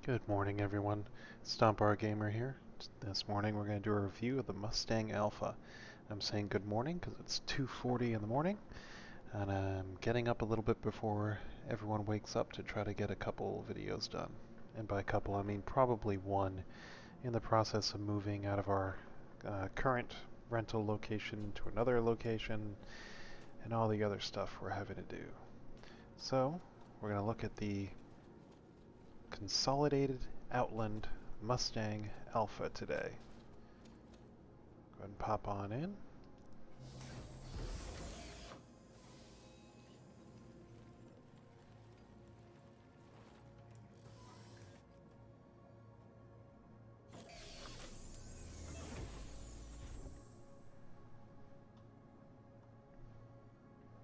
Good morning, everyone. Stompar Gamer here. This morning we're going to do a review of the Mustang Alpha. I'm saying good morning because it's 2:40 in the morning, and I'm getting up a little bit before everyone wakes up to try to get a couple videos done. And by couple, I mean probably one, in the process of moving out of our current rental location to another location, and all the other stuff we're having to do. So, we're going to look at the Consolidated Outland Mustang Alpha today. Go ahead and pop on in.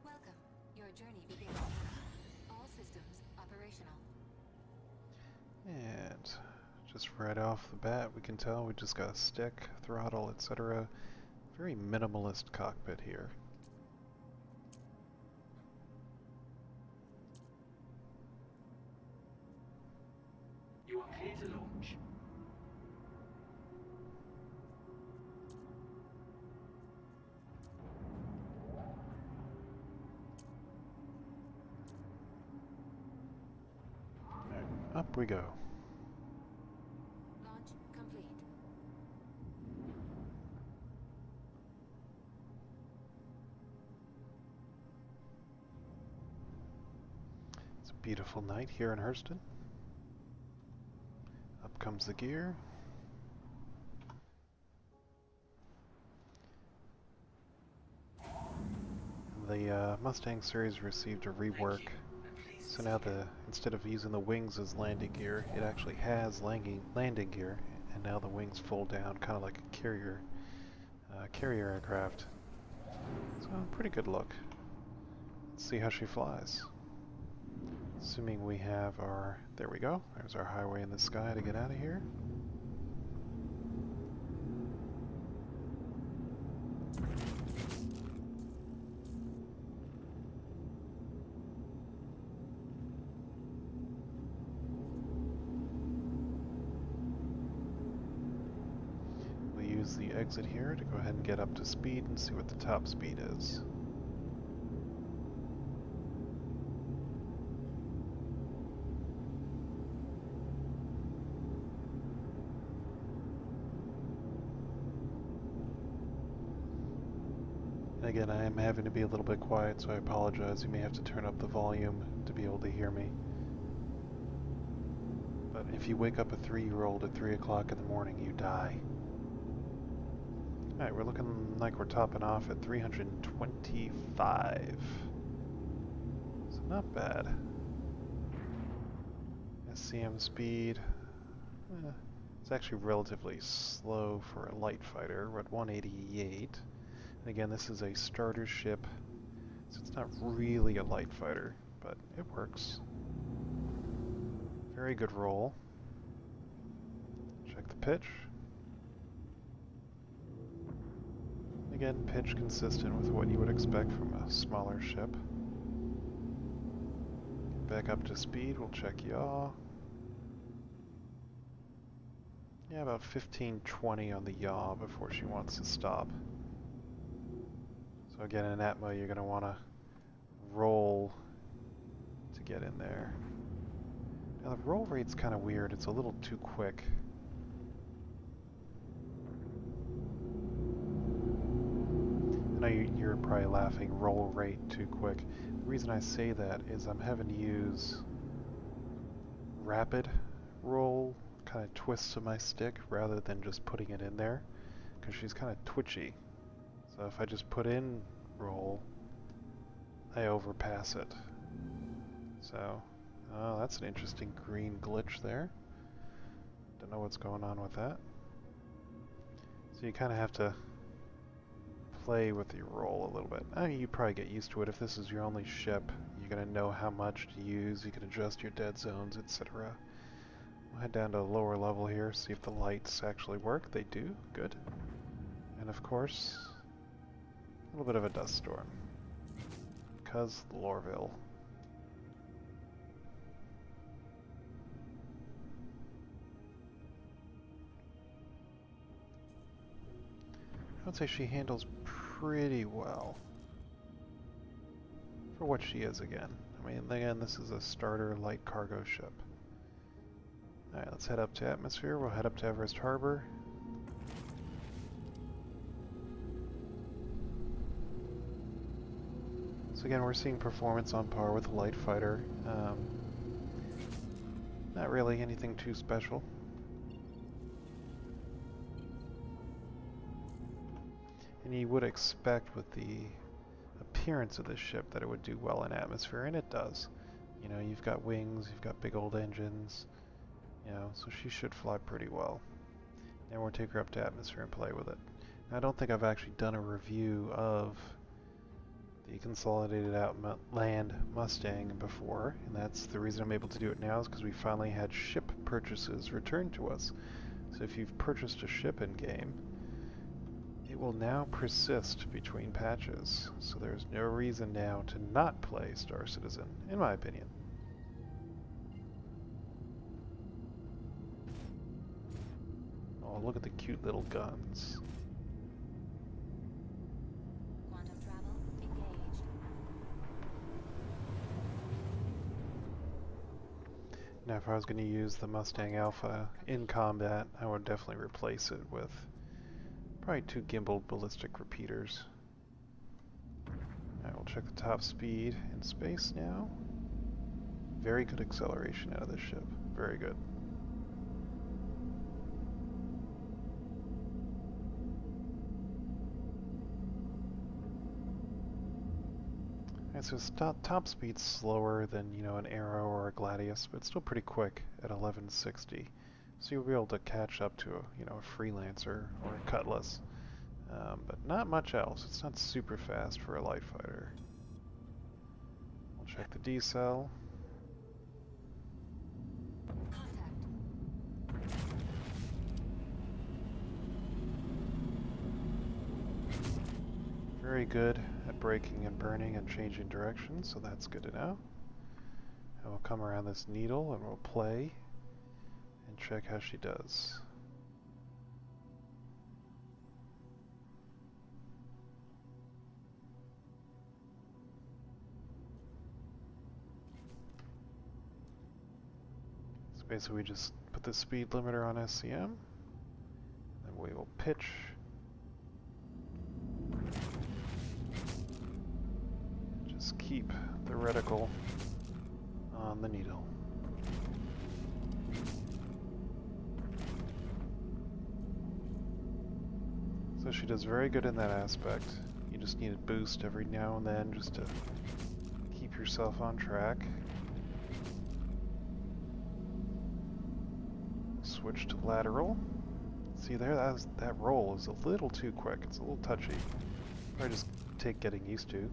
Welcome. Your journey begins. All systems operational. And just right off the bat, we can tell we just got a stick, throttle, etc. Very minimalist cockpit here. You are clear to launch. Right, up we go. Launch complete. It's a beautiful night here in Hurston. Up comes the gear. The Mustang series received a rework, so now instead of using the wings as landing gear, it actually has landing gear, and now the wings fold down, kind of like a carrier aircraft. So pretty good look. Let's see how she flies. Assuming we have our, there we go. There's our highway in the sky to get out of here. Use the exit here to go ahead and get up to speed and see what the top speed is. And again, I am having to be a little bit quiet, so I apologize. You may have to turn up the volume to be able to hear me. But if you wake up a 3-year-old at 3 o'clock in the morning, you die. Alright, we're looking like we're topping off at 325. So not bad. SCM speed. It's actually relatively slow for a light fighter. We're at 188. And again, this is a starter ship, so it's not really a light fighter, but it works. Very good roll. Check the pitch. Again, pitch consistent with what you would expect from a smaller ship. Back up to speed, we'll check yaw. Yeah, about 15-20 on the yaw before she wants to stop. So again, in Atmo, you're going to want to roll to get in there. Now the roll rate's kind of weird, it's a little too quick. I know you're probably laughing, roll rate too quick. The reason I say that is I'm having to use rapid roll, kind of twists of my stick rather than just putting it in there, because she's kind of twitchy. So if I just put in roll, I overpass it. So, oh, that's an interesting green glitch there. Don't know what's going on with that. So you kind of have to play with your roll a little bit. I mean, you probably get used to it. If this is your only ship, you're going to know how much to use. You can adjust your dead zones, etc. We'll head down to a lower level here, see if the lights actually work. They do. Good. And of course, a little bit of a dust storm. Because Lorville. I would say she handles pretty well for what she is again. I mean, again, this is a starter light cargo ship. Alright, let's head up to atmosphere. We'll head up to Everest Harbor. So again, we're seeing performance on par with a light fighter. Not really anything too special. And you would expect with the appearance of this ship that it would do well in atmosphere, and it does. You know, you've got wings, you've got big old engines, you know, so she should fly pretty well. And we'll take her up to atmosphere and play with it. Now, I don't think I've actually done a review of the Consolidated Outland Mustang before, and that's the reason I'm able to do it now, is because we finally had ship purchases returned to us. So if you've purchased a ship in game, it will now persist between patches, so there's no reason now to not play Star Citizen, in my opinion. Oh, look at the cute little guns. Quantum travel engaged. Now if I was going to use the Mustang Alpha in combat, I would definitely replace it with probably 2 gimbaled ballistic repeaters. Alright, we'll check the top speed in space now. Very good acceleration out of this ship. Very good. Alright, so top speed's slower than, you know, an Arrow or a Gladius, but it's still pretty quick at 1160. So you'll be able to catch up to a, you know, a Freelancer or a Cutlass. But not much else. It's not super fast for a light fighter. We'll check the decel. Very good at braking and burning and changing direction, so that's good to know. And we'll come around this needle and we'll play and check how she does. So basically we just put the speed limiter on SCM, and we will pitch. Just keep the reticle on the needle. So she does very good in that aspect. You just need a boost every now and then just to keep yourself on track. Switch to lateral. See there, that roll is a little too quick. It's a little touchy. Probably just take getting used to.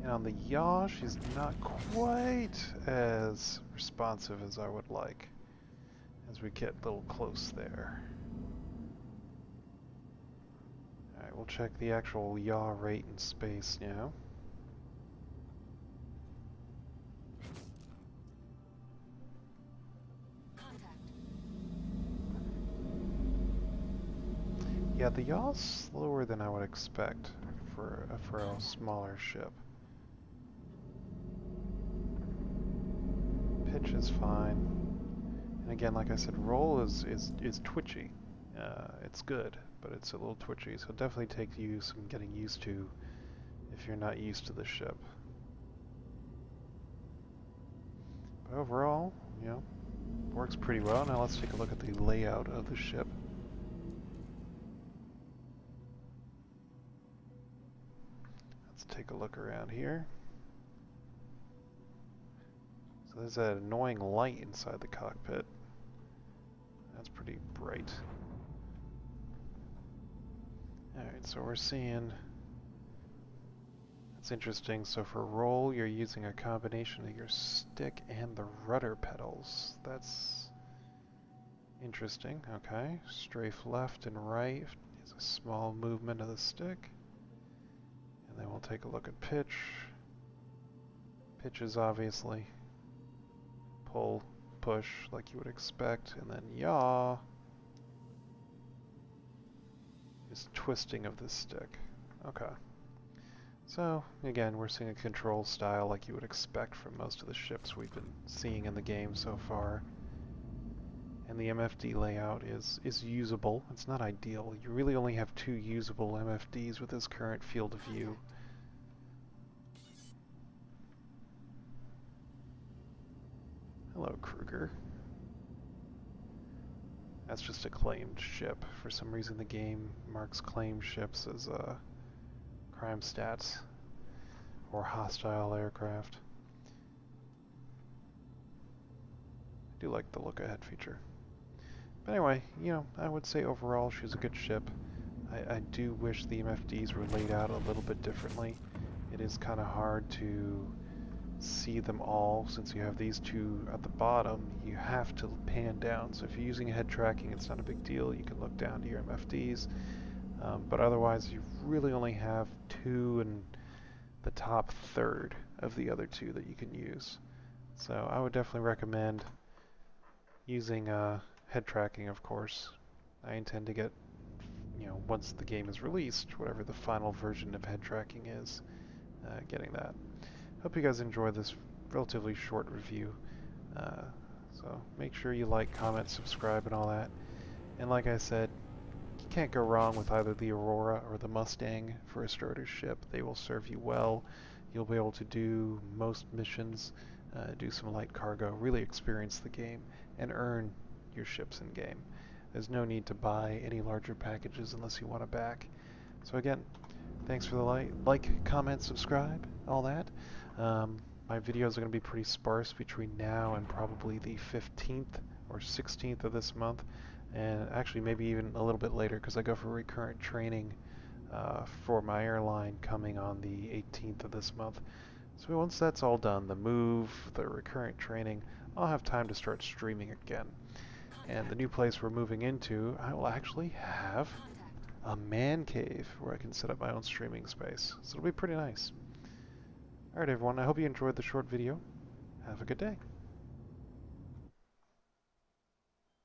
And on the yaw, she's not quite as responsive as I would like as we get a little close there. Alright, we'll check the actual yaw rate in space now. Yeah, the yaw's slower than I would expect for a smaller ship. Pitch is fine. And again, like I said, roll is twitchy. It's good, but it's a little twitchy, so definitely take you some getting used to if you're not used to the ship. But overall, you know, works pretty well. Now let's take a look at the layout of the ship. Let's take a look around here. So there's that annoying light inside the cockpit. That's pretty bright. Alright, so we're seeing... That's interesting. So for roll, you're using a combination of your stick and the rudder pedals. That's interesting. Okay. Strafe left and right is a small movement of the stick. And then we'll take a look at pitch. Pitch is obviously pull, push like you would expect, and then yaw is twisting of this stick. Okay. So, again, we're seeing a control style like you would expect from most of the ships we've been seeing in the game so far. And the MFD layout is usable. It's not ideal. You really only have 2 usable MFDs with this current field of view. Hello, Kruger. That's just a claimed ship. For some reason the game marks claimed ships as crime stats or hostile aircraft. I do like the look ahead feature. But anyway, you know, I would say overall she's a good ship. I do wish the MFDs were laid out a little bit differently. It is kind of hard to see them all since you have these 2 at the bottom. You have to pan down. So if you're using head tracking, it's not a big deal. You can look down to your MFDs. But otherwise, you really only have 2 in the top third of the other 2 that you can use. So I would definitely recommend using head tracking, of course. I intend to get, you know, once the game is released, whatever the final version of head tracking is, getting that. Hope you guys enjoyed this relatively short review. So make sure you like, comment, subscribe, and all that. And like I said, you can't go wrong with either the Aurora or the Mustang for a starter ship. They will serve you well. You'll be able to do most missions, do some light cargo, really experience the game, and earn your ships in game. There's no need to buy any larger packages unless you want to back. So again, thanks for the like, comment, subscribe, all that. My videos are going to be pretty sparse between now and probably the 15th or 16th of this month, and actually maybe even a little bit later because I go for recurrent training for my airline coming on the 18th of this month. So once that's all done, the move, the recurrent training, I'll have time to start streaming again. And the new place we're moving into, I will actually have a man cave where I can set up my own streaming space. So it'll be pretty nice. Alright everyone, I hope you enjoyed the short video. Have a good day.